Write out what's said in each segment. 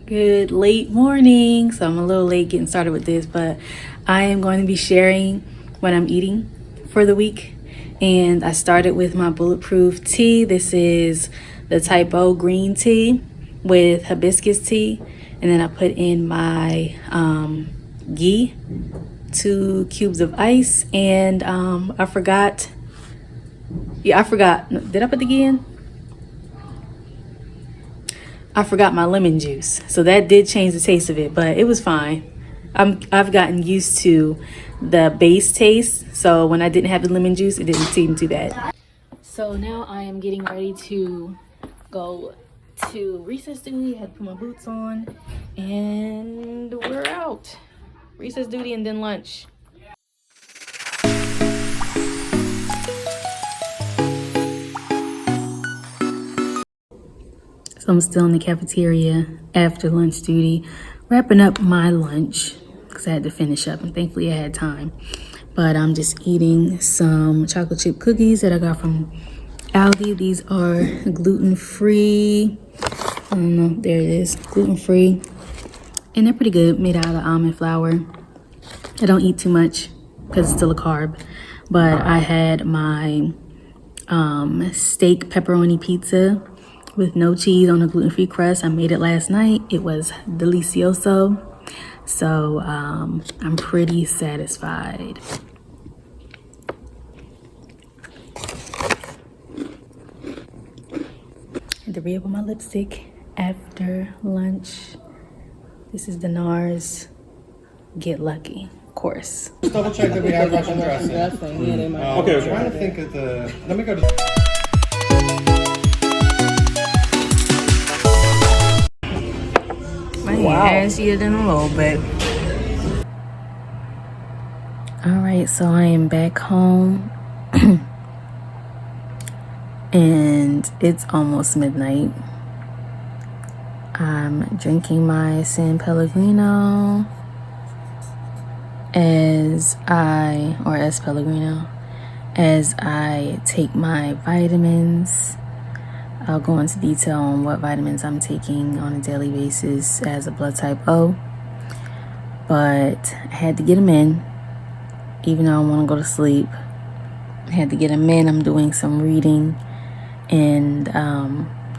Good late morning. So I'm a little late getting started with this, but I am going to be sharing what I'm eating for the week. And I started with my bulletproof tea. This is the type O green tea with hibiscus tea. And then I put in my ghee, 2 cubes of ice, and I forgot. Did I put the ghee in? I forgot my lemon juice. So that did change the taste of it, but it was fine. I've gotten used to the base taste. So when I didn't have the lemon juice, it didn't seem too bad. So now I am getting ready to go to recess duty. I had to put my boots on and we're out. Recess duty and then lunch. So I'm still in the cafeteria after lunch duty, wrapping up my lunch because I had to finish up and thankfully I had time. But I'm just eating some chocolate chip cookies that I got from Aldi. These are gluten-free. I don't know, there it is, gluten-free. And they're pretty good, made out of almond flour. I don't eat too much because it's still a carb. But I had my steak pepperoni pizza with no cheese on a gluten-free crust. I made it last night. It was delicioso. So I'm pretty satisfied. Had to re-up on my lipstick after lunch. This is the NARS Get Lucky, of course. Just double check that we have Russian dressing. Yeah, they might. Okay, I'm trying to think of the. Let me go to. Ashier than a little bit. All right, so I am back home and it's almost midnight. I'm drinking my San Pellegrino as I take my vitamins. I'll go into detail on what vitamins I'm taking on a daily basis as a blood type O. But I had to get them in, even though I want to go to sleep. I had to get them in. I'm doing some reading and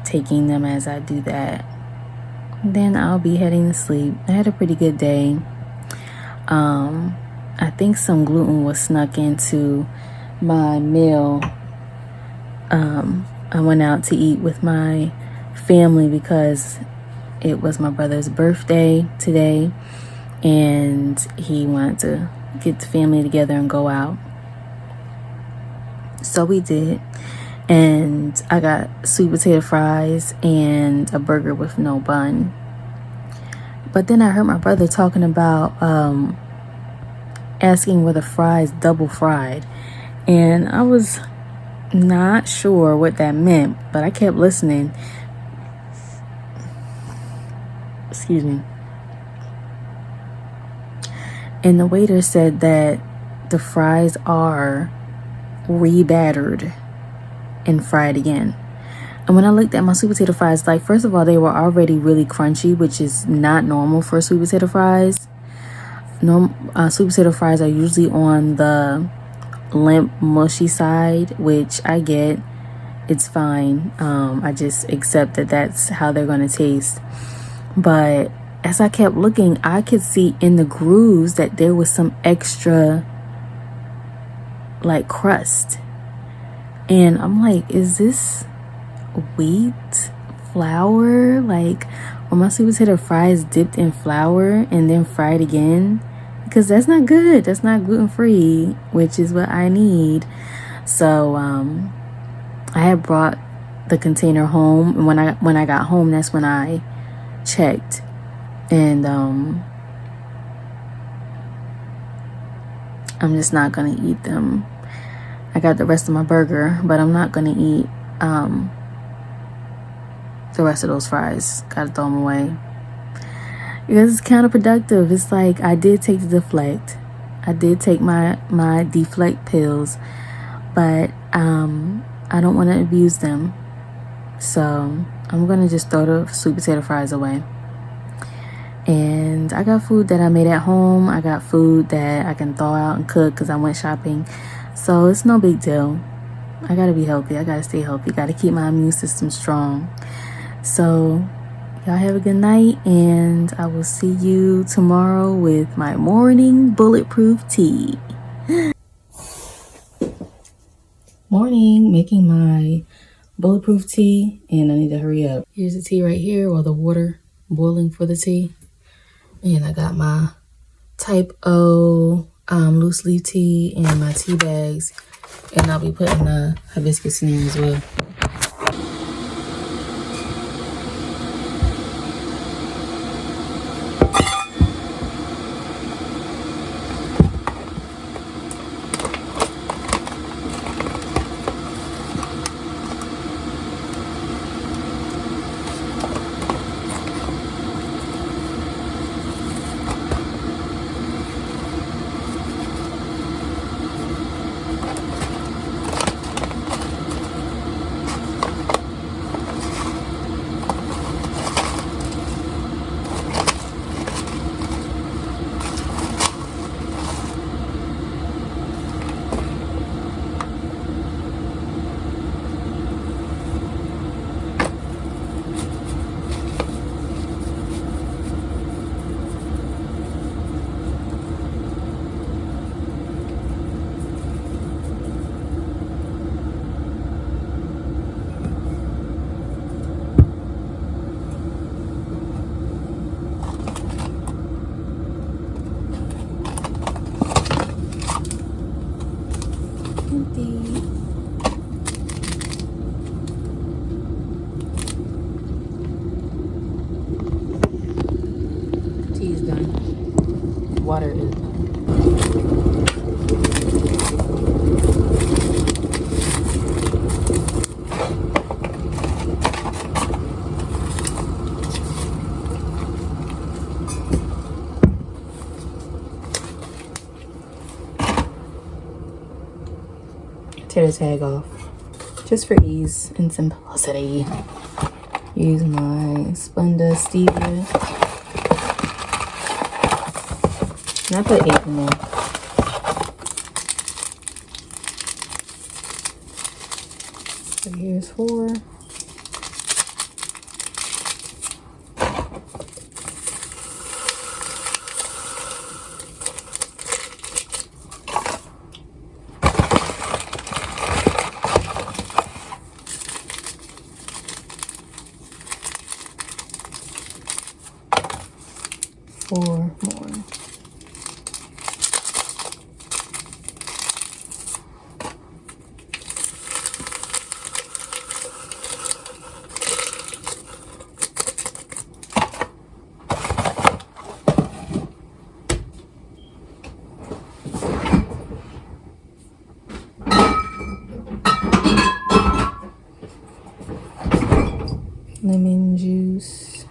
taking them as I do that. And then I'll be heading to sleep. I had a pretty good day. I think some gluten was snuck into my meal. I went out to eat with my family because it was my brother's birthday today and he wanted to get the family together and go out. So we did. And I got sweet potato fries and a burger with no bun. But then I heard my brother talking about asking were the fries double fried. And I was not sure what that meant, but I kept listening. Excuse me. And the waiter said that the fries are re-battered and fried again. And when I looked at my sweet potato fries, like, first of all, they were already really crunchy, which is not normal for sweet potato fries. Sweet potato fries are usually on the limp, mushy side, which I get. It's fine. I just accept that that's how they're going to taste. But as I kept looking, I could see in the grooves that there was some extra, like, crust. And I'm like, is this wheat flour? Like, are my sweet potato fries dipped in flour and then fried again? Because that's not good. That's not gluten-free, which is what I need. So I had brought the container home, and when I got home, that's when I checked. And I'm just not gonna eat them. I got the rest of my burger, but I'm not gonna eat the rest of those fries. Gotta throw them away. Because it's counterproductive. It's like, I did take the Deflect. I did take my Deflect pills, but I don't want to abuse them. So I'm going to just throw the sweet potato fries away. And I got food that I made at home. I got food that I can thaw out and cook because I went shopping. So it's no big deal. I gotta be healthy. I gotta stay healthy. Gotta keep my immune system strong. So y'all have a good night, and I will see you tomorrow with my morning bulletproof tea. Morning, making my bulletproof tea, and I need to hurry up. Here's the tea right here, while the water boiling for the tea. And I got my type O loose leaf tea and my tea bags, and I'll be putting the hibiscus in there as well. Tea is done. Water is done. 'Tear the tag off. Just for ease and simplicity. Use my Splenda stevia. And I put 8 in there. So here's 4. More. Lemon juice.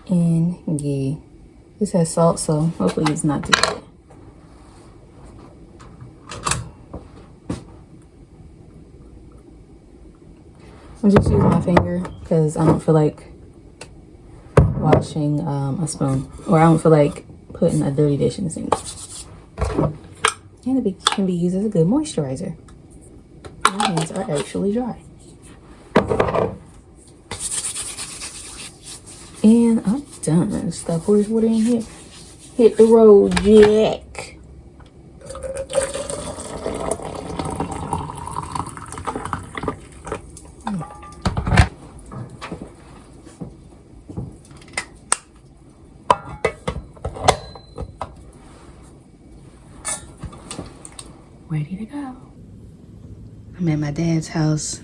And ghee. This has salt, so hopefully it's not too bad. I'm just using my finger because I don't feel like washing a spoon, or I don't feel like putting a dirty dish in the sink. And it can be used as a good moisturizer. My hands are actually dry. And I'm done. Stop pour this water in here. Hit the road, Jack. Ready to go. I'm at my dad's house,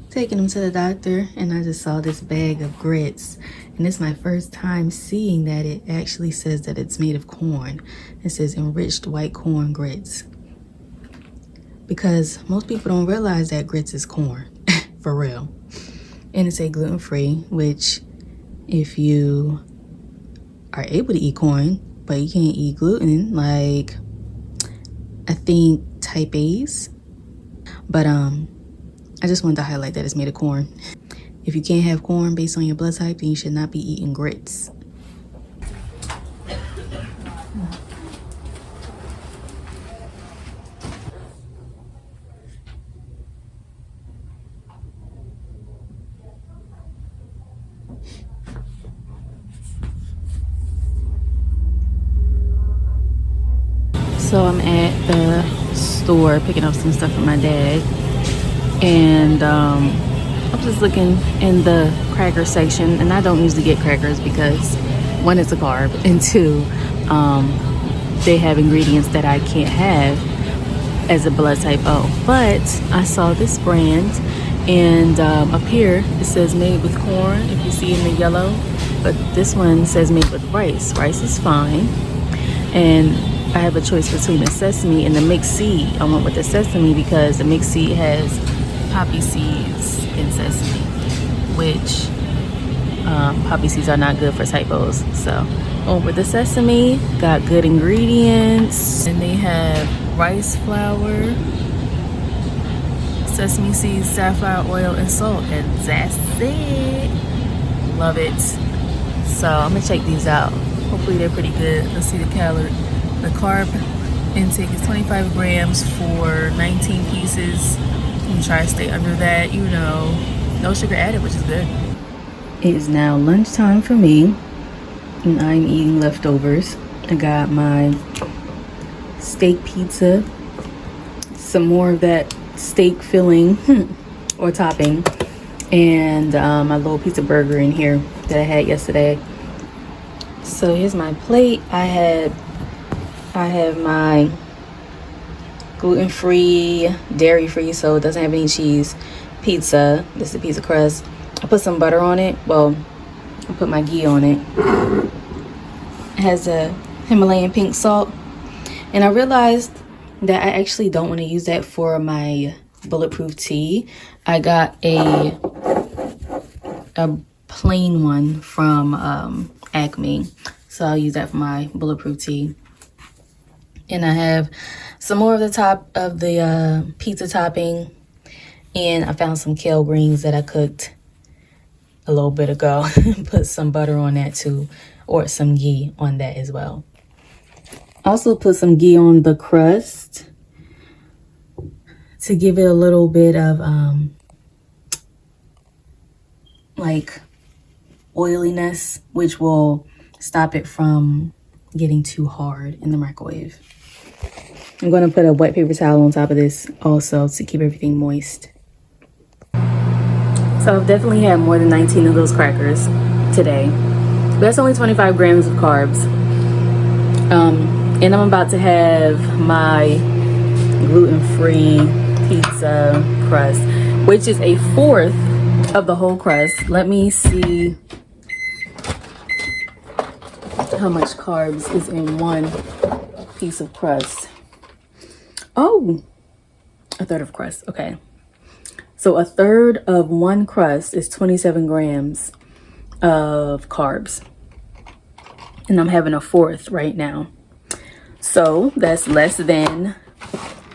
taking him to the doctor, and I just saw this bag of grits. And it's my first time seeing that it actually says that it's made of corn. It says enriched white corn grits. Because most people don't realize that grits is corn, for real. And it's a gluten-free, which if you are able to eat corn, but you can't eat gluten, like I think type A's. But I just wanted to highlight that it's made of corn. If you can't have corn based on your blood type, then you should not be eating grits. So I'm at the store picking up some stuff for my dad, and I'm just looking in the cracker section, and I don't usually get crackers because one, it's a carb, and two, they have ingredients that I can't have as a blood type O. But I saw this brand, and up here it says made with corn, if you see in the yellow, but this one says made with rice. Rice is fine, and I have a choice between the sesame and the mixed seed. I went with the sesame because the mixed seed has poppy seeds and sesame, which poppy seeds are not good for type O's. So over the sesame, got good ingredients, and they have rice flour, sesame seeds, safflower oil, and salt, and that's it. Love it. So I'm gonna check these out. Hopefully they're pretty good. Let's see the calorie. The carb intake is 25 grams for 19 pieces. I'm trying to stay under that, you know. No sugar added, which is good. It is now lunchtime for me, and I'm eating leftovers. I got my steak pizza, some more of that steak filling or topping, and my little pizza burger in here that I had yesterday. So here's my plate. I have my gluten-free, dairy-free, so it doesn't have any cheese, pizza. This is the pizza crust. I put some butter on it. Well, I put my ghee on it. It has a Himalayan pink salt. And I realized that I actually don't want to use that for my bulletproof tea. I got a plain one from Acme. So I'll use that for my bulletproof tea. And I have some more of the top of the pizza topping, and I found some kale greens that I cooked a little bit ago. Put some butter on that too, or some ghee on that as well. Also put some ghee on the crust to give it a little bit of like oiliness, which will stop it from getting too hard in the microwave. I'm going to put a wet paper towel on top of this also to keep everything moist. So I've definitely had more than 19 of those crackers today. But that's only 25 grams of carbs. And I'm about to have my gluten-free pizza crust, which is a fourth of the whole crust. Let me see how much carbs is in one piece of crust. Oh, a third of crust. Okay. So a third of one crust is 27 grams of carbs. And I'm having a fourth right now. So that's less than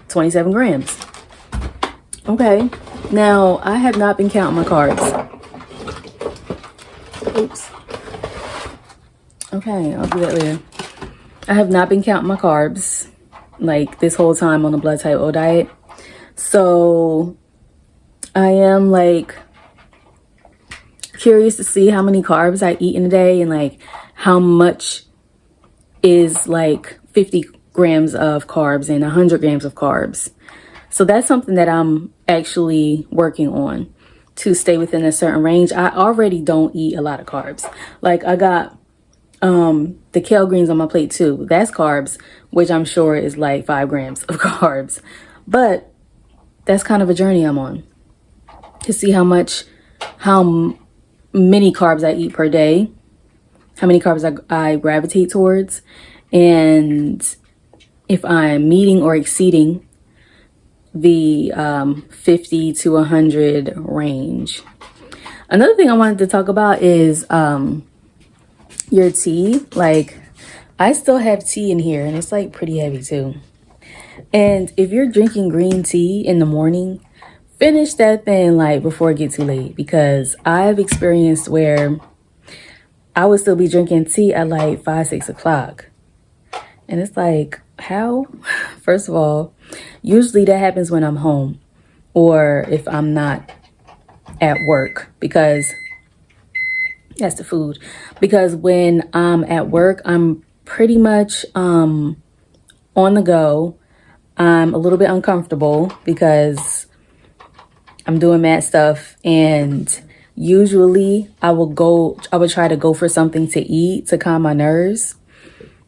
27 grams. Okay. Now, I have not been counting my carbs. Oops. Okay, I'll do that later. I have not been counting my carbs like this whole time on the blood type O diet. So I am like curious to see how many carbs I eat in a day, and like how much is like 50 grams of carbs and 100 grams of carbs. So that's something that I'm actually working on to stay within a certain range. I already don't eat a lot of carbs. Like I got the kale greens on my plate too. That's carbs, which I'm sure is like 5 grams of carbs. But that's kind of a journey I'm on to see how many carbs I eat per day, how many carbs I gravitate towards, and if I'm meeting or exceeding the 50 to 100 range. Another thing I wanted to talk about is your tea. Like I still have tea in here, and it's like pretty heavy too. And if you're drinking green tea in the morning, finish that thing like before it gets too late, because I've experienced where I would still be drinking tea at like 5-6 o'clock. And it's like, how? First of all, usually that happens when I'm home or if I'm not at work, because that's the food. Because when I'm at work, I'm pretty much on the go. I'm a little bit uncomfortable because I'm doing mad stuff, and usually I would try to go for something to eat to calm my nerves,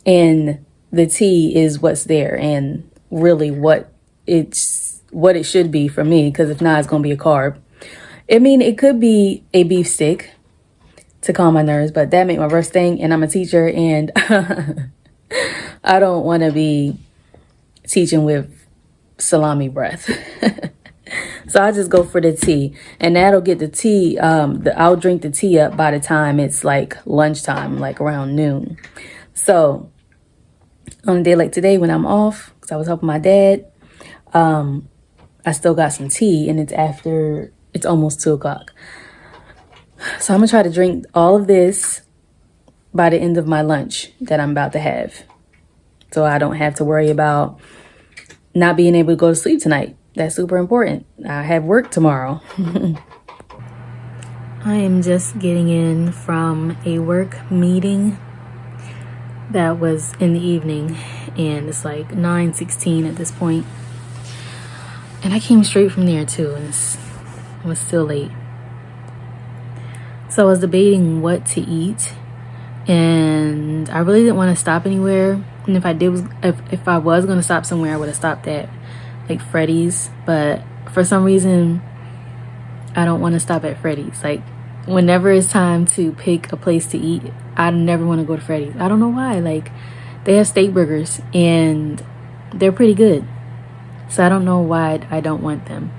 and the tea is what's there and really what it should be for me, because if not, it's gonna be a carb. I mean, it could be a beef stick to calm my nerves, but that made my breath stink, and I'm a teacher, and I don't want to be teaching with salami breath. So I just go for the tea, and that'll get the tea. I'll drink the tea up by the time it's like lunchtime, like around noon. So on a day like today when I'm off, because I was helping my dad, I still got some tea, and it's almost 2 o'clock. So I'm gonna try to drink all of this by the end of my lunch that I'm about to have, so I don't have to worry about not being able to go to sleep tonight. That's super important. I have work tomorrow. I am just getting in from a work meeting that was in the evening, and it's like 9:16 at this point. And I came straight from there too, and it was still late. So I was debating what to eat, and I really didn't want to stop anywhere. And if I was going to stop somewhere, I would have stopped at like Freddy's. But for some reason, I don't want to stop at Freddy's. Like, whenever it's time to pick a place to eat, I never want to go to Freddy's. I don't know why. Like, they have steak burgers, and they're pretty good. So I don't know why I don't want them.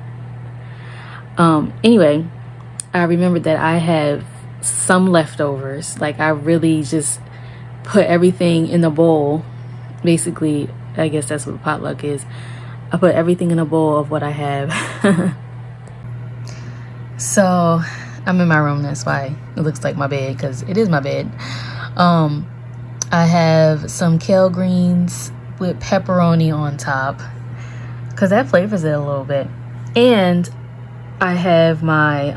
Anyway, I remembered that I have some leftovers. Like, I really just put everything in a bowl. Basically, I guess that's what a potluck is. I put everything in a bowl of what I have. So I'm in my room. That's why it looks like my bed, because it is my bed. I have some kale greens with pepperoni on top, because that flavors it a little bit. And I have my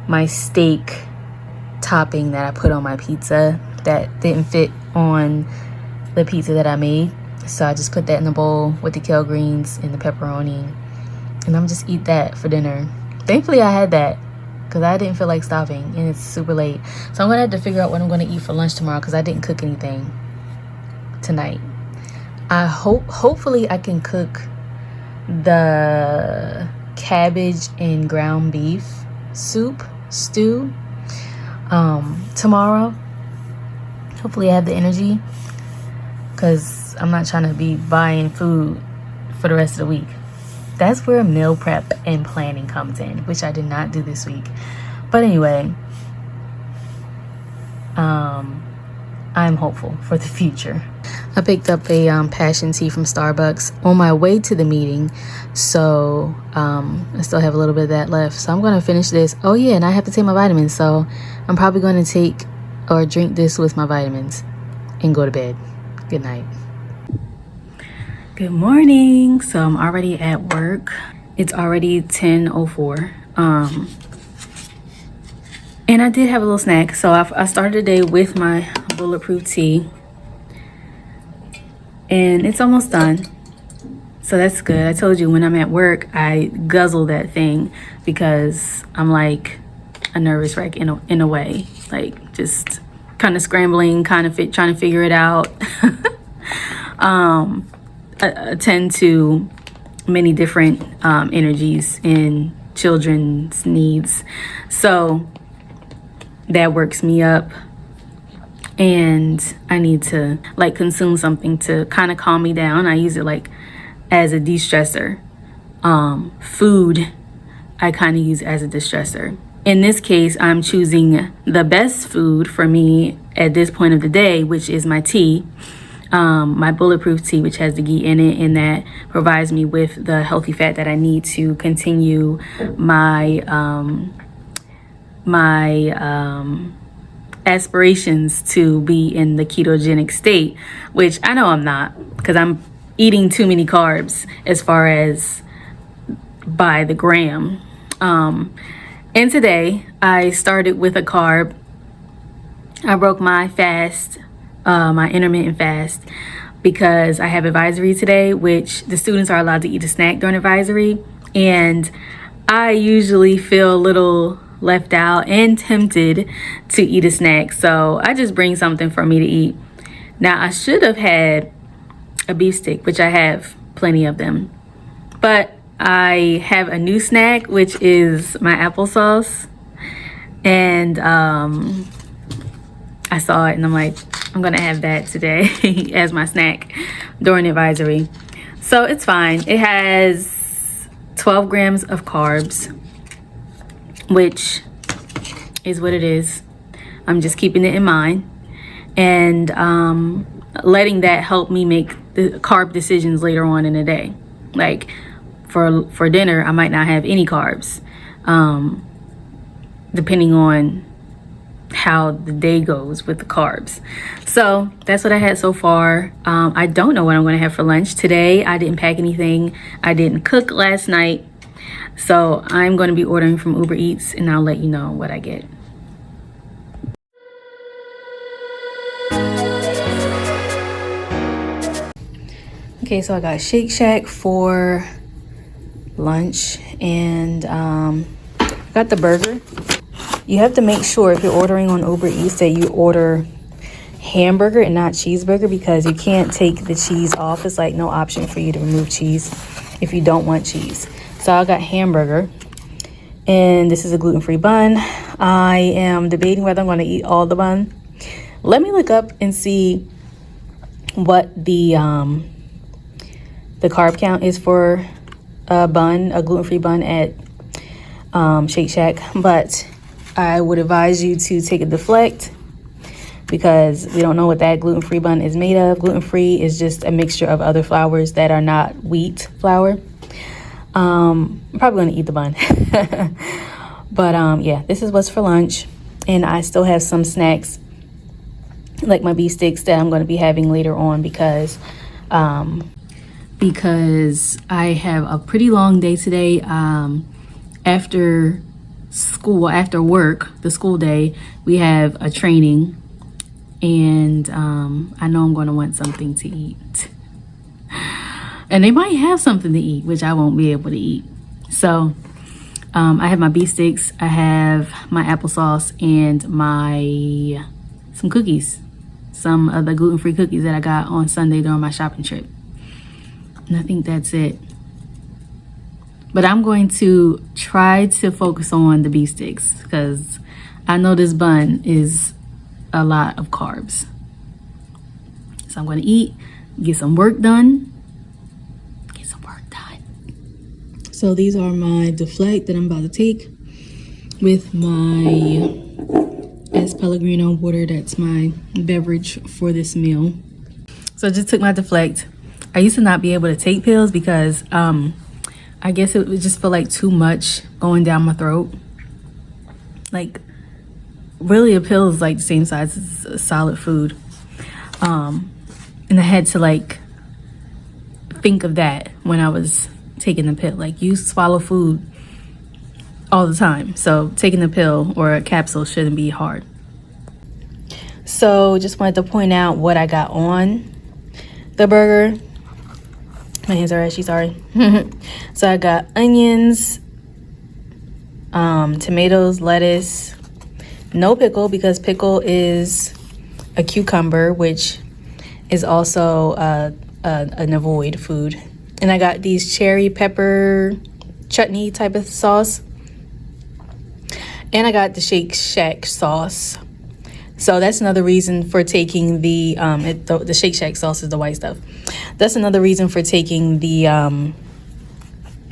my steak topping that I put on my pizza that didn't fit on the pizza that I made. So I just put that in the bowl with the kale greens and the pepperoni, and I'm just eat that for dinner. Thankfully I had that, because I didn't feel like stopping, and it's super late. So I'm gonna have to figure out what I'm gonna eat for lunch tomorrow, because I didn't cook anything tonight. Hopefully I can cook the cabbage and ground beef stew tomorrow. Hopefully I have the energy, because I'm not trying to be buying food for the rest of the week. That's where meal prep and planning comes in, which I did not do this week. But anyway, I'm hopeful for the future. I picked up a passion tea from Starbucks on my way to the meeting, so I still have a little bit of that left. So I'm going to finish this. Oh yeah, and I have to take my vitamins, so I'm probably going to take or drink this with my vitamins and go to bed. Good night. Good morning. So I'm already at work. It's already 10:04. And I did have a little snack. So I started the day with my bulletproof tea, and it's almost done. So that's good. I told you, when I'm at work, I guzzle that thing, because I'm like a nervous wreck in a way, like just kind of scrambling, trying to figure it out. Attend to many different energies and children's needs, so that works me up, and I need to like consume something to kind of calm me down. I use it like as a de-stressor. Food I kind of use as a de-stressor. In this case, I'm choosing the best food for me at this point of the day, which is my tea, my bulletproof tea, which has the ghee in it, and that provides me with the healthy fat that I need to continue my aspirations to be in the ketogenic state, which I know I'm not, because I'm eating too many carbs as far as by the gram. And today I started with a carb. I broke my fast, my intermittent fast, because I have advisory today, which the students are allowed to eat a snack during advisory. And I usually feel a little left out and tempted to eat a snack. So I just bring something for me to eat. Now, I should have had a beef stick, which I have plenty of them. But I have a new snack, which is my applesauce. And I saw it and I'm like, I'm gonna have that today as my snack during advisory. So it's fine. It has 12 grams of carbs, which is what it is. I'm just keeping it in mind and letting that help me make the carb decisions later on in the day. Like for dinner, I might not have any carbs, depending on how the day goes with the carbs. So that's what I had so far. I don't know what I'm gonna have for lunch today. I didn't pack anything. I didn't cook last night. So I'm going to be ordering from UberEats, and I'll let you know what I get. Okay, so I got Shake Shack for lunch, and got the burger. You have to make sure if you're ordering on UberEats that you order hamburger and not cheeseburger, because you can't take the cheese off. It's like no option for you to remove cheese if you don't want cheese. So I got hamburger, and this is a gluten-free bun. I am debating whether I'm going to eat all the bun. Let me look up and see what the carb count is for a bun, a gluten-free bun at Shake Shack. But I would advise you to take a Deflect, because we don't know what that gluten-free bun is made of. Gluten-free is just a mixture of other flours that are not wheat flour. I'm probably gonna eat the bun. But yeah, this is what's for lunch, and I still have some snacks like my beef sticks that I'm going to be having later on, because I have a pretty long day today. After school, after work, the school day, we have a training, and I know I'm going to want something to eat. And they might have something to eat, which I won't be able to eat. So I have my beef sticks, I have my applesauce, and some cookies. Some of the gluten-free cookies that I got on Sunday during my shopping trip. And I think that's it. But I'm going to try to focus on the beef sticks, because I know this bun is a lot of carbs. So I'm going to eat, get some work done. So these are my Deflect that I'm about to take with my S Pellegrino water. That's my beverage for this meal. So I just took my Deflect. I used to not be able to take pills because I guess it would just feel like too much going down my throat. Like, really, a pill is like the same size as a solid food. And I had to like think of that when I was taking the pill. Like, you swallow food all the time, so taking a pill or a capsule shouldn't be hard. So just wanted to point out what I got on the burger. My hands are ashy, sorry. So I got onions, tomatoes, lettuce, no pickle, because pickle is a cucumber, which is also an avoid food. And I got these cherry pepper chutney type of sauce. And I got the Shake Shack sauce. So that's another reason for taking the Shake Shack sauce is the white stuff. That's another reason for taking the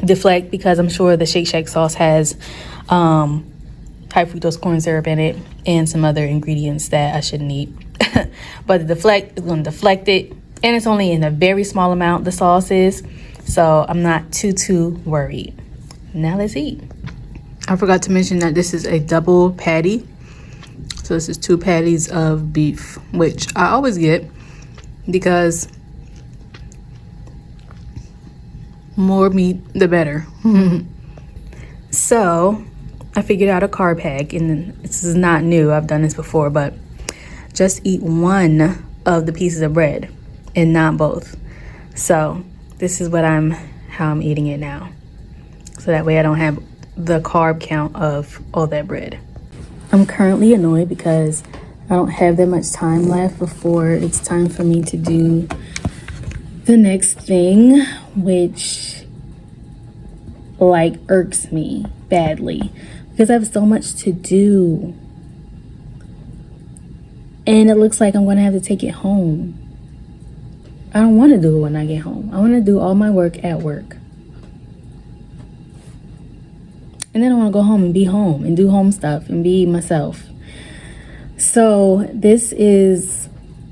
Deflect, because I'm sure the Shake Shack sauce has high fructose corn syrup in it and some other ingredients that I shouldn't eat. But the Deflect is going to deflect it, and it's only in a very small amount, the sauce is, so I'm not too worried. Now let's eat. I forgot to mention that this is a double patty. So this is 2 patties of beef, which I always get because more meat, the better. So I figured out a carb hack, and this is not new. I've done this before, but just eat one of the pieces of bread and not both. So this is how I'm eating it now. So that way I don't have the carb count of all that bread. I'm currently annoyed because I don't have that much time left before it's time for me to do the next thing, which like irks me badly because I have so much to do. And it looks like I'm going to have to take it home. I don't want to do it when I get home. I want to do all my work at work. And then I want to go home and be home and do home stuff and be myself. So this is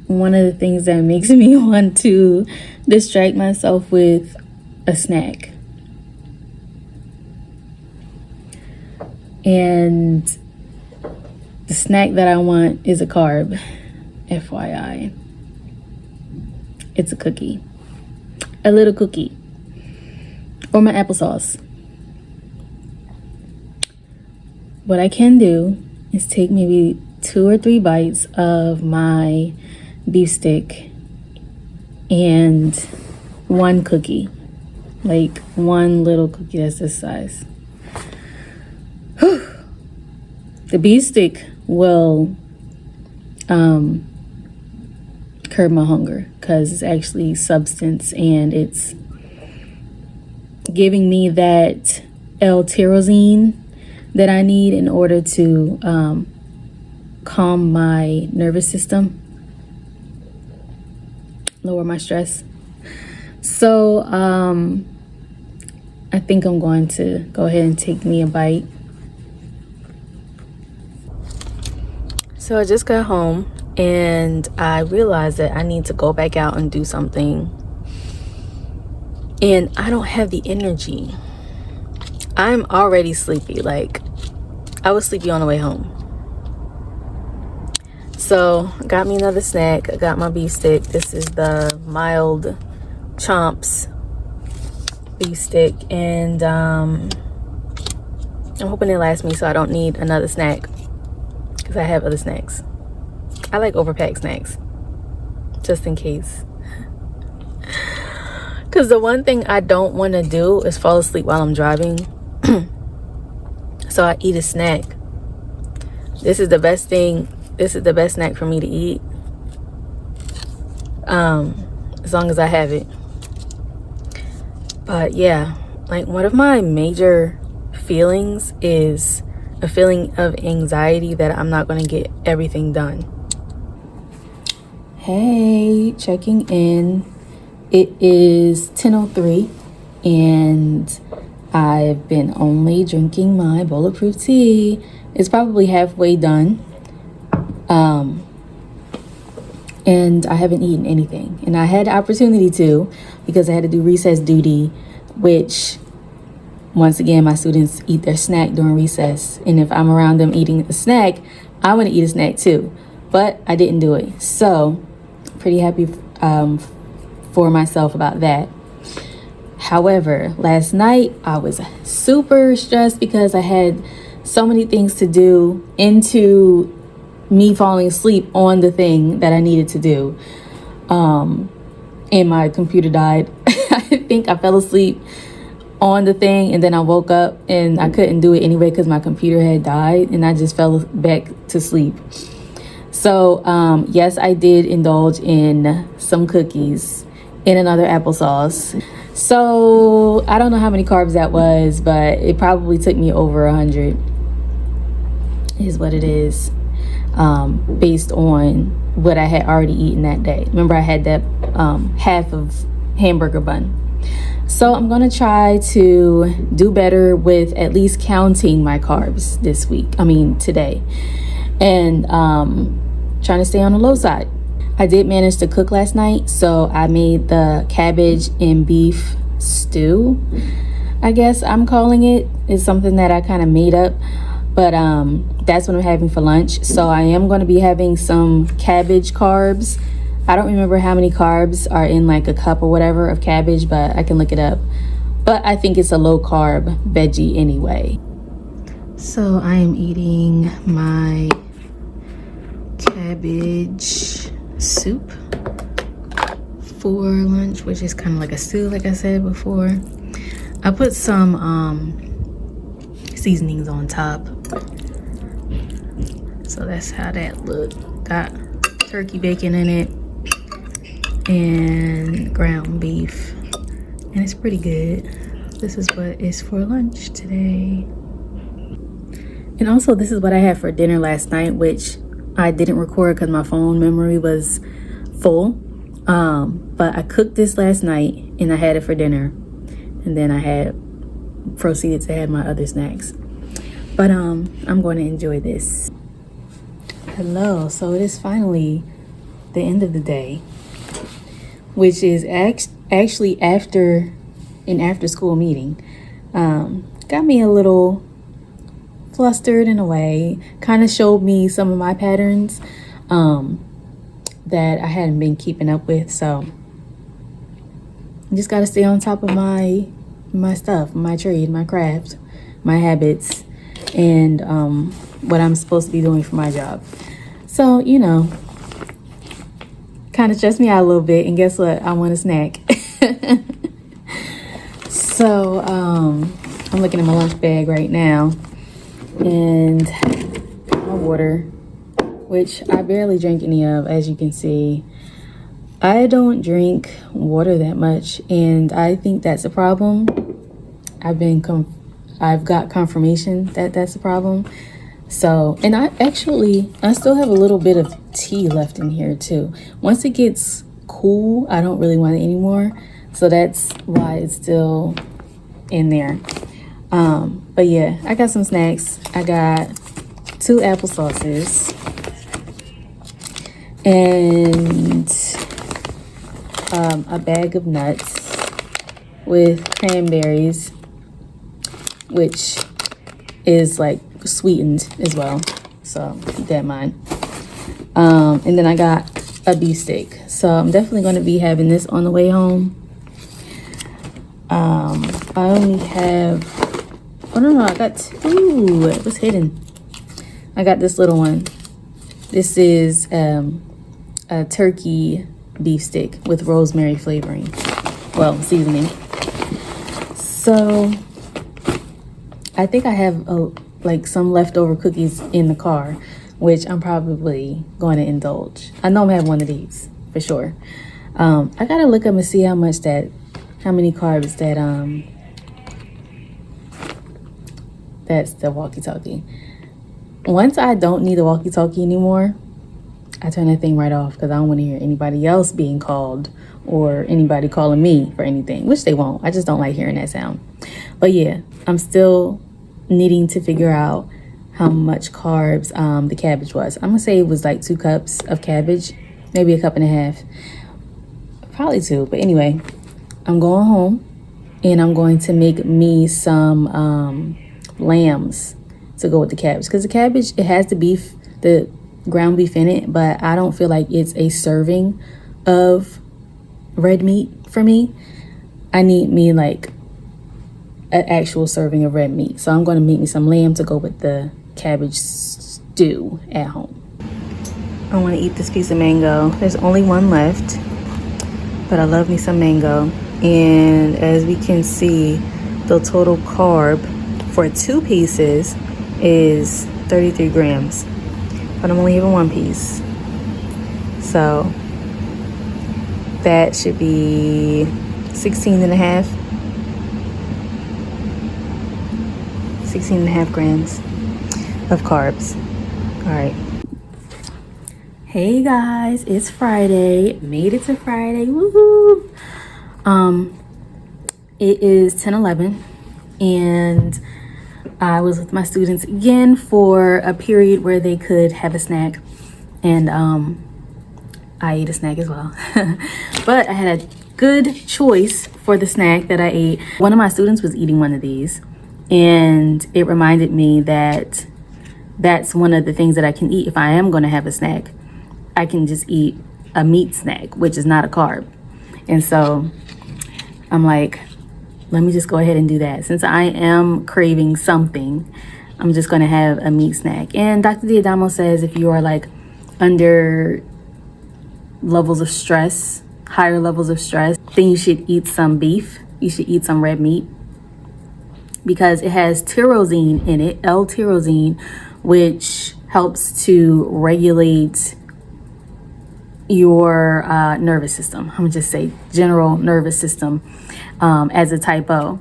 one of the things that makes me want to distract myself with a snack. And the snack that I want is a carb, FYI. It's a cookie. A little cookie. Or my applesauce. What I can do is take maybe 2 or 3 bites of my beef stick and 1 cookie. Like 1 little cookie that's this size. The beef stick will curb my hunger because it's actually substance and it's giving me that L-tyrosine that I need in order to calm my nervous system, lower my stress. So I think I'm going to go ahead and take me a bite. So I just got home and I realized that I need to go back out and do something, and I don't have the energy. I'm already sleepy. Like, I was sleepy on the way home. So I got me another snack. I got my beef stick. This is the mild chomps beef stick, and I'm hoping it lasts me so I don't need another snack because I have other snacks. I like overpacked snacks just in case. Because the one thing I don't want to do is fall asleep while I'm driving. So I eat a snack. This is the best thing. This is the best snack for me to eat. As long as I have it. But yeah, like one of my major feelings is a feeling of anxiety that I'm not going to get everything done. Hey, checking in. It is 10:03 and I've been only drinking my bulletproof tea. It's probably halfway done. And I haven't eaten anything. And I had the opportunity to because I had to do recess duty, which once again, my students eat their snack during recess. And if I'm around them eating a snack, I want to eat a snack too. But I didn't do it. So pretty happy for myself about that. However, last night I was super stressed because I had so many things to do into me falling asleep on the thing that I needed to do. And my computer died. I think I fell asleep on the thing and then I woke up and I couldn't do it anyway because my computer had died and I just fell back to sleep. So yes, I did indulge in some cookies and another applesauce. So I don't know how many carbs that was, but it probably took me over 100 is what it is, based on what I had already eaten that day. Remember, I had that half of hamburger bun. So I'm gonna try to do better with at least counting my carbs today, and trying to stay on the low side. I did manage to cook last night, so I made the cabbage and beef stew, I guess I'm calling it. It's something that I kind of made up, but that's what I'm having for lunch. So I am going to be having some cabbage carbs. I don't remember how many carbs are in like a cup or whatever of cabbage, but I can look it up. But I think it's a low carb veggie anyway. So I am eating my cabbage soup for lunch, which is kind of like a stew, like I said before. I put some seasonings on top, so that's how that look. Got turkey bacon in it and ground beef, and it's pretty good. This is what is for lunch today. And also, this is what I had for dinner last night, which I didn't record because my phone memory was full. But I cooked this last night and I had it for dinner, and then I had proceeded to have my other snacks. But I'm going to enjoy this. Hello. So it is finally the end of the day, which is actually after an after school meeting. Got me a little flustered in a way, kind of showed me some of my patterns that I hadn't been keeping up with. So I just got to stay on top of my stuff, my trade, my craft, my habits, and what I'm supposed to be doing for my job. So, kind of stressed me out a little bit. And guess what? I want a snack. So I'm looking at my lunch bag right now, and my water, which I barely drink any of, as you can see. I don't drink water that much, and I think that's a problem. I've got confirmation that that's a problem. So, and I still have a little bit of tea left in here too. Once it gets cool, I don't really want it anymore. So that's why it's still in there. But yeah, I got some snacks. I got 2 applesauces and a bag of nuts with cranberries, which is like sweetened as well, so keep that in mind. And then I got a beef steak, so I'm definitely going to be having this on the way home. I only have, oh no, I got 2. It was hidden. I got this little one. This is a turkey beef steak with rosemary flavoring, seasoning. So I think I have some leftover cookies in the car, which I'm probably going to indulge. I know I'm gonna have one of these for sure. I gotta look up and see how many carbs that's the walkie-talkie. Once I don't need the walkie-talkie anymore, I turn that thing right off because I don't want to hear anybody else being called or anybody calling me for anything, which they won't. I just don't like hearing that sound. But yeah, I'm still needing to figure out how much carbs the cabbage was. I'm gonna say it was like 2 cups of cabbage, maybe 1.5 cups, probably 2. But anyway, I'm going home and I'm going to make me some lambs to go with the cabbage, because the cabbage, it has the ground beef in it, but I don't feel like it's a serving of red meat for me. I need me like an actual serving of red meat. So I'm going to make me some lamb to go with the cabbage stew at home. I want to eat this piece of mango. There's only one left, but I love me some mango. And as we can see, the total carb for 2 pieces is 33 grams, but I'm only having 1 piece. So that should be 16.5 grams of carbs. All right. Hey guys, it's Friday. Made it to Friday. Woohoo! It is 10:11, and I was with my students again for a period where they could have a snack, and I ate a snack as well. But I had a good choice for the snack that I ate. One of my students was eating one of these, and it reminded me that that's one of the things that I can eat if I am going to have a snack. I can just eat a meat snack, which is not a carb. And so I'm like, let me just go ahead and do that. Since I am craving something, I'm just going to have a meat snack. And Dr. Diadamo says if you are like under levels of stress, higher levels of stress, then you should eat some beef. You should eat some red meat because it has tyrosine in it, L-tyrosine, which helps to regulate your nervous system. I'm gonna just say general nervous system as a type O,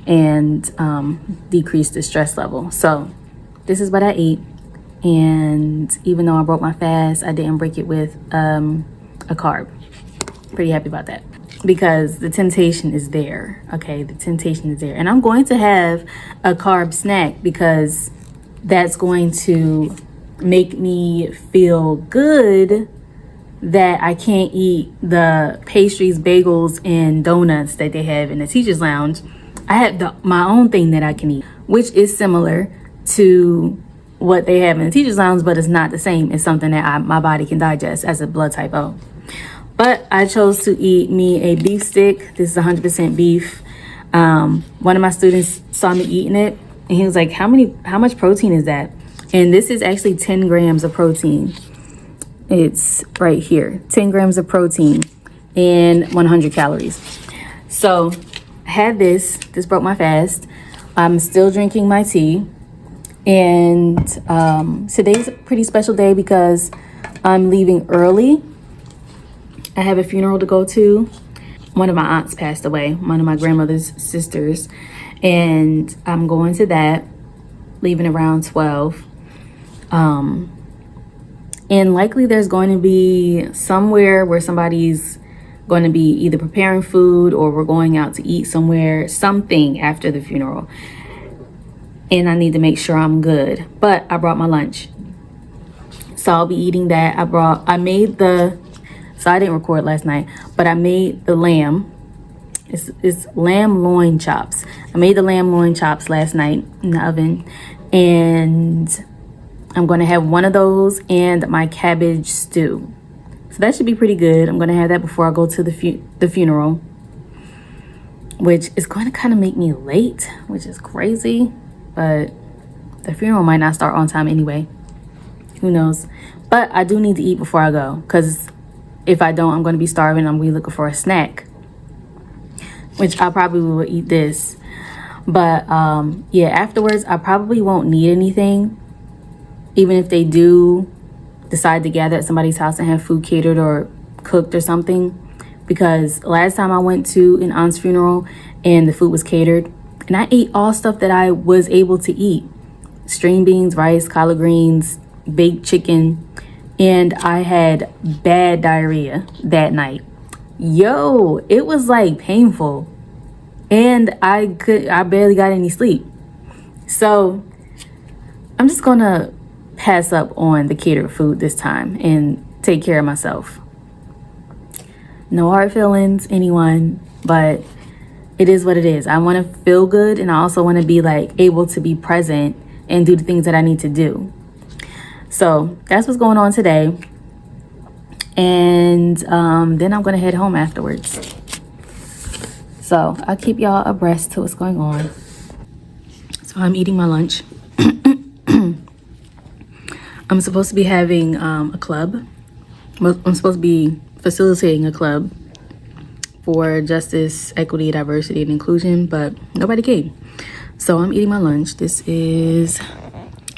and decrease the stress level. So this is what I ate, and even though I broke my fast, I didn't break it with a carb. Pretty happy about that because the temptation is there. Okay, the temptation is there, and I'm going to have a carb snack because that's going to make me feel good that I can't eat the pastries, bagels, and donuts that they have in the teacher's lounge. I have my own thing that I can eat, which is similar to what they have in the teacher's lounge, but it's not the same. It's something that my body can digest as a blood type O. But I chose to eat me a beef stick. This is 100% beef. One of my students saw me eating it, and he was like, how much protein is that? And this is actually 10 grams of protein. It's right here, 10 grams of protein and 100 calories. So I had this broke my fast. I'm still drinking my tea. And today's a pretty special day because I'm leaving early. I have a funeral to go to. One of my aunts passed away, one of my grandmother's sisters. And I'm going to that, leaving around 12. And likely there's going to be somewhere where somebody's going to be either preparing food or we're going out to eat somewhere, something after the funeral. And I need to make sure I'm good. But I brought my lunch. So I'll be eating that. So I didn't record last night, but I made the lamb. It's lamb loin chops. I made the lamb loin chops last night in the oven. And I'm going to have one of those and my cabbage stew. So that should be pretty good. I'm going to have that before I go to the funeral, which is going to kind of make me late, which is crazy. But the funeral might not start on time anyway. Who knows? But I do need to eat before I go because if I don't, I'm going to be starving. I'm going to be looking for a snack, which I probably will eat this. But yeah, afterwards, I probably won't need anything. Even if they do decide to gather at somebody's house and have food catered or cooked or something. Because last time I went to an aunt's funeral and the food was catered, and I ate all stuff that I was able to eat. String beans, rice, collard greens, baked chicken, and I had bad diarrhea that night. Yo, it was like painful. And I barely got any sleep. So I'm just gonna pass up on the catered food this time and take care of myself. No hard feelings, anyone, but it is what it is. I want to feel good, and I also want to be like able to be present and do the things that I need to do. So that's what's going on today. And then I'm gonna head home afterwards. So I'll keep y'all abreast to what's going on. So I'm eating my lunch. I'm supposed to be having a club. I'm supposed to be facilitating a club for justice, equity, diversity, and inclusion, but nobody came. So I'm eating my lunch. This is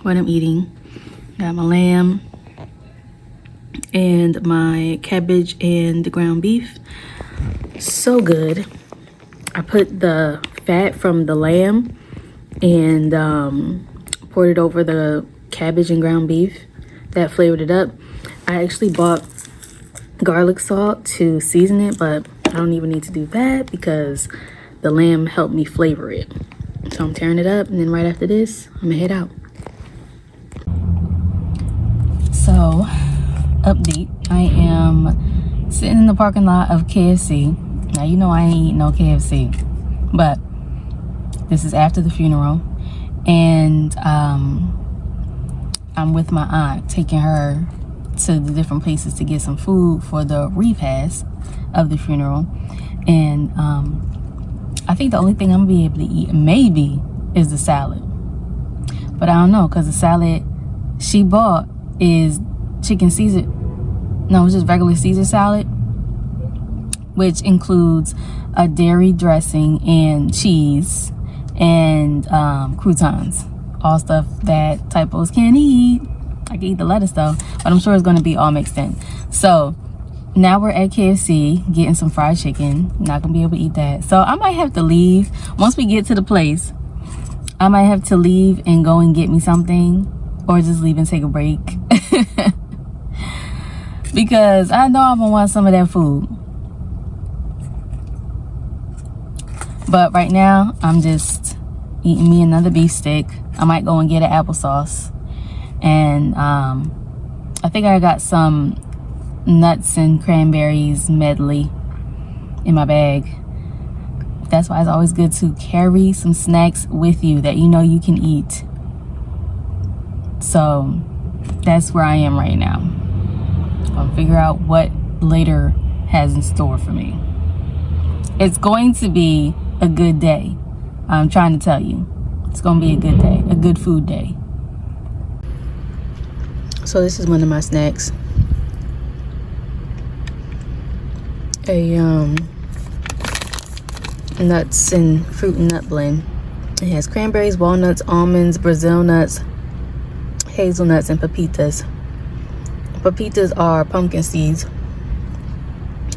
what I'm eating. Got my lamb and my cabbage and the ground beef. So good. I put the fat from the lamb and poured it over the cabbage and ground beef. That flavored it up. I actually bought garlic salt to season it, but I don't even need to do that because the lamb helped me flavor it. So I'm tearing it up, and then right after this, I'm gonna head out. So, update. I am sitting in the parking lot of KFC. Now, you know I ain't eating no KFC, but this is after the funeral, and I'm with my aunt, taking her to the different places to get some food for the Repass of the funeral. And I think the only thing I'm gonna be able to eat maybe is the salad, but I don't know, because the salad she bought is chicken Caesar. No, it's just regular Caesar salad, which includes a dairy dressing and cheese and croutons, all stuff that typos can't eat. I can eat the lettuce though, but I'm sure it's going to be all mixed in. So now we're at KFC getting some fried chicken. Not gonna be able to eat that, so I might have to leave. Once we get to the place, I might have to leave and go and get me something, or just leave and take a break. Because I know I'm gonna want some of that food. But right now, I'm just eating me another beef stick. I might go and get an applesauce. And I think I got some nuts and cranberries medley in my bag. That's why it's always good to carry some snacks with you that you know you can eat. So that's where I am right now. I'll figure out what later has in store for me. It's going to be a good day. I'm trying to tell you, it's gonna be a good day, a good food day. So this is one of my snacks. A nuts and fruit and nut blend. It has cranberries, walnuts, almonds, Brazil nuts, hazelnuts, and pepitas. Pepitas are pumpkin seeds,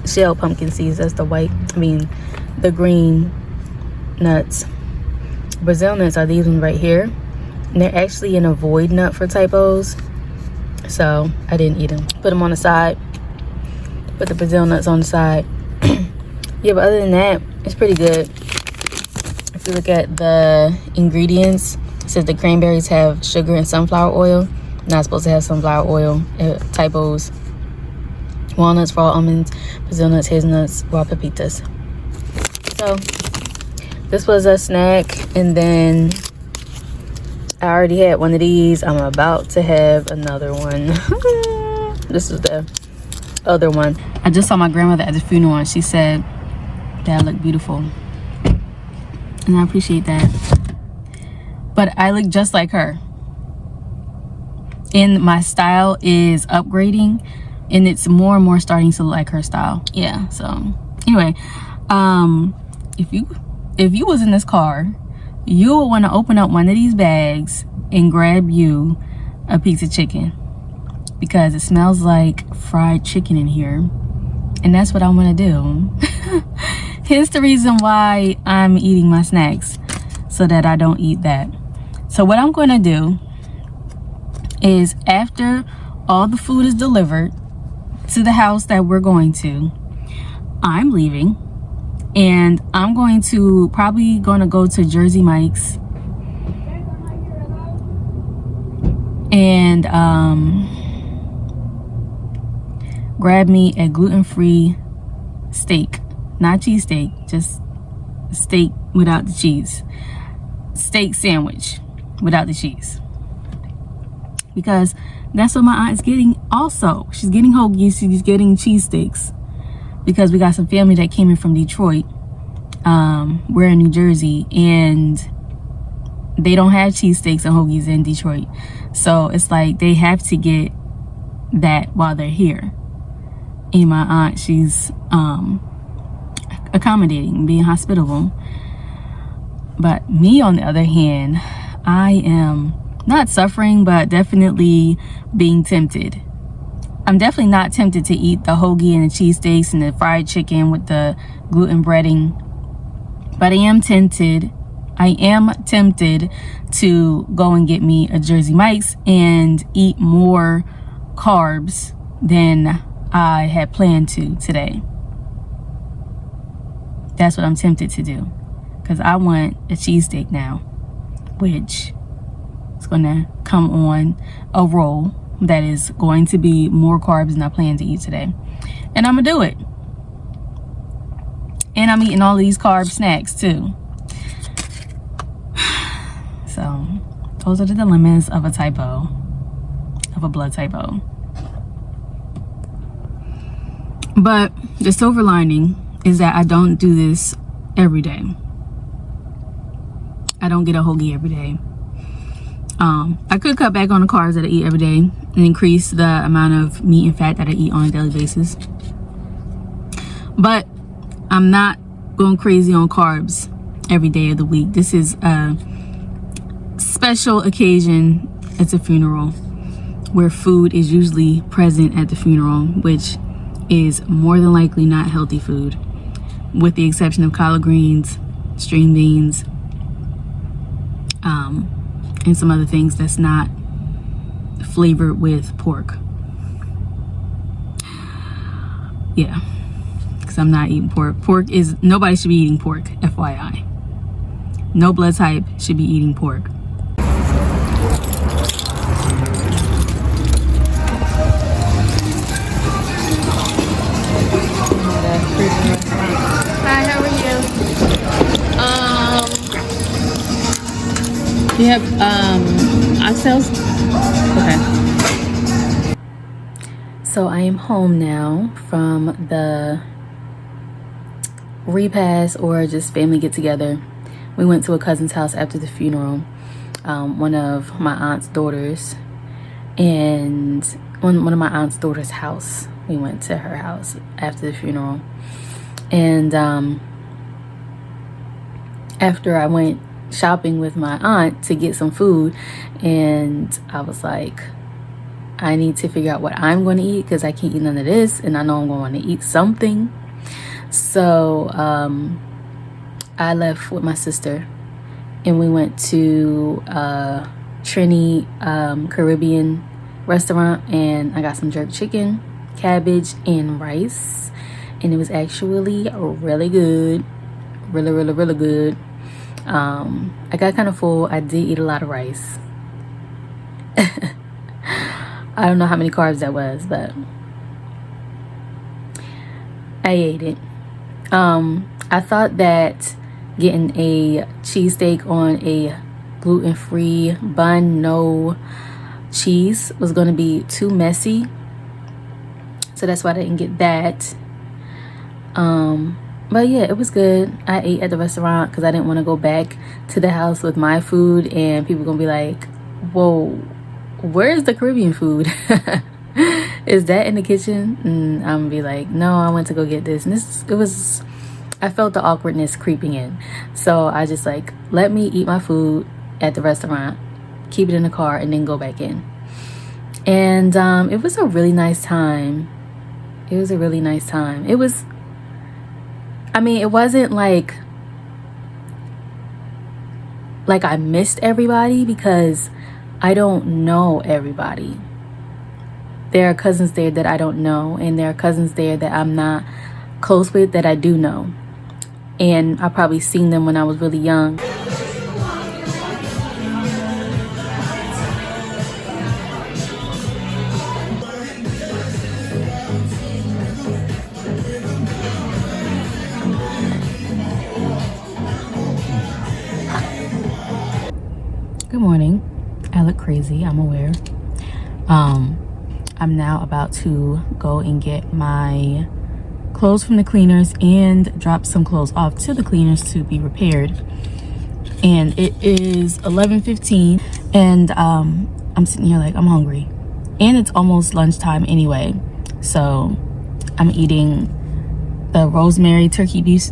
shell pumpkin seeds. That's the green nuts. Brazil nuts are these ones right here, and they're actually an avoid nut for typos, so I didn't eat them. Put them on the side. Put the Brazil nuts on the side. Yeah, but other than that, it's pretty good. If you look at the ingredients, it says the cranberries have sugar and sunflower oil. Not supposed to have sunflower oil. Typos. Walnuts, raw almonds, Brazil nuts, hazelnuts, raw pepitas. So this was a snack, and then I already had one of these. I'm about to have another one. This is the other one. I just saw my grandmother at the funeral, and she said that I look beautiful, and I appreciate that. But I look just like her, and my style is upgrading, and it's more and more starting to look like her style. Yeah, so anyway, if you was in this car, you would want to open up one of these bags and grab you a piece of chicken, because it smells like fried chicken in here, and that's what I want to do. Here's the reason why I'm eating my snacks, so that I don't eat that. So what I'm going to do is, after all the food is delivered to the house that we're going to, I'm leaving, and I'm probably going to go to Jersey Mike's and grab me a gluten-free steak. Not cheesesteak, just steak without the cheese. Steak sandwich without the cheese. Because that's what my aunt is getting also. She's getting hoagies, she's getting cheesesteaks. Because we got some family that came in from Detroit. We're in New Jersey, and they don't have cheesesteaks and hoagies in Detroit. So it's like they have to get that while they're here. And my aunt, she's accommodating, being hospitable. But me, on the other hand, I am not suffering, but definitely being tempted. I'm definitely not tempted to eat the hoagie and the cheesesteaks and the fried chicken with the gluten breading, but I am tempted to go and get me a Jersey Mike's and eat more carbs than I had planned to today. That's what I'm tempted to do. because I want a cheesesteak now, which is going to come on a roll that is going to be more carbs than I plan to eat today. And I'm going to do it. And I'm eating all of these carb snacks too. So those are the dilemmas of a typo, of a blood typo. But the silver lining is that I don't do this every day. I don't get a hoagie every day. I could cut back on the carbs that I eat every day and increase the amount of meat and fat that I eat on a daily basis. But I'm not going crazy on carbs every day of the week. This is a special occasion. It's a funeral where food is usually present at the funeral, which is more than likely not healthy food, with the exception of collard greens, string beans, and some other things that's not flavored with pork. Yeah, because I'm not eating pork. Nobody should be eating pork, FYI. No blood type should be eating pork. Hi, how are you? You have oxtails? Okay. So I am home now from the Repass, or just family get together. We went to a cousin's house after the funeral, one of my aunt's daughters, and one of my aunt's daughter's house. We went to her house after the funeral. And after I went shopping with my aunt to get some food, and I was like, I need to figure out what I'm going to eat because I can't eat none of this, and I know I'm going to eat something. So I left with my sister, and we went to Trini Caribbean restaurant, and I got some jerk chicken, cabbage, and rice, and it was actually really good. Really good. I got kind of full. I did eat a lot of rice. I don't know how many carbs that was, but I ate it. I thought that getting a cheesesteak on a gluten-free bun, no cheese, was going to be too messy, so that's why I didn't get that. But yeah, it was good. I ate at the restaurant because I didn't want to go back to the house with my food and people gonna be like, whoa, where's the Caribbean food? Is that in the kitchen? And I'm gonna be like, no, I went to go get this. And I felt the awkwardness creeping in. So I just like, let me eat my food at the restaurant, keep it in the car, and then go back in. And it was a really nice time. It was a really nice time. It wasn't like I missed everybody, because I don't know everybody. There are cousins there that I don't know, and there are cousins there that I'm not close with that I do know. And I probably seen them when I was really young. Good morning. I look crazy, I'm aware. I'm now about to go and get my clothes from the cleaners and drop some clothes off to the cleaners to be repaired. And it is 11:15, and I'm sitting here like I'm hungry, and it's almost lunchtime anyway. So I'm eating the rosemary turkey beef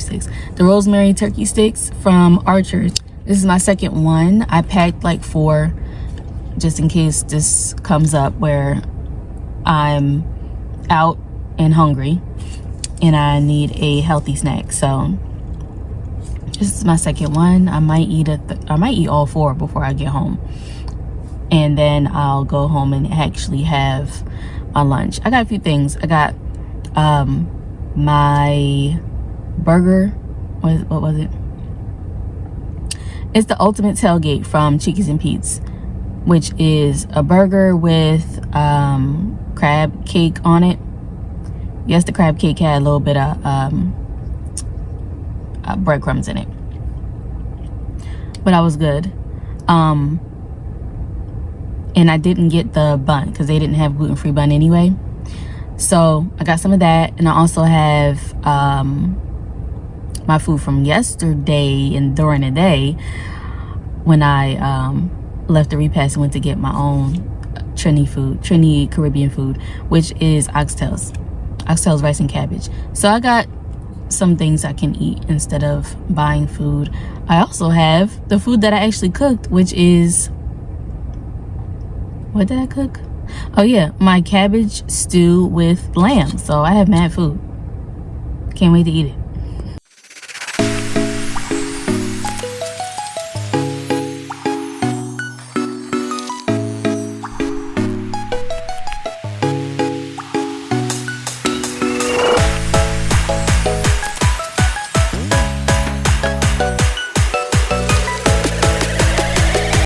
sticks. The rosemary turkey sticks from Archer's. This is my second one. I packed like 4 just in case this comes up where I'm out and hungry and I need a healthy snack. So this is my second one. I might eat all 4 before I get home, and then I'll go home and actually have my lunch. I got a few things. I got my burger. What was it? It's the ultimate tailgate from Cheekies and Pete's, which is a burger with crab cake on it. Yes, the crab cake had a little bit of breadcrumbs in it, but I was good. And I didn't get the bun because they didn't have gluten-free bun anyway. So I got some of that, and I also have my food from yesterday and during the day when I left the Repass and went to get my own Trini Caribbean food, which is oxtails, rice and cabbage. So I got some things I can eat instead of buying food. I also have the food that I actually cooked, which is, what did I cook? Oh yeah, my cabbage stew with lamb. So I have mad food. Can't wait to eat it.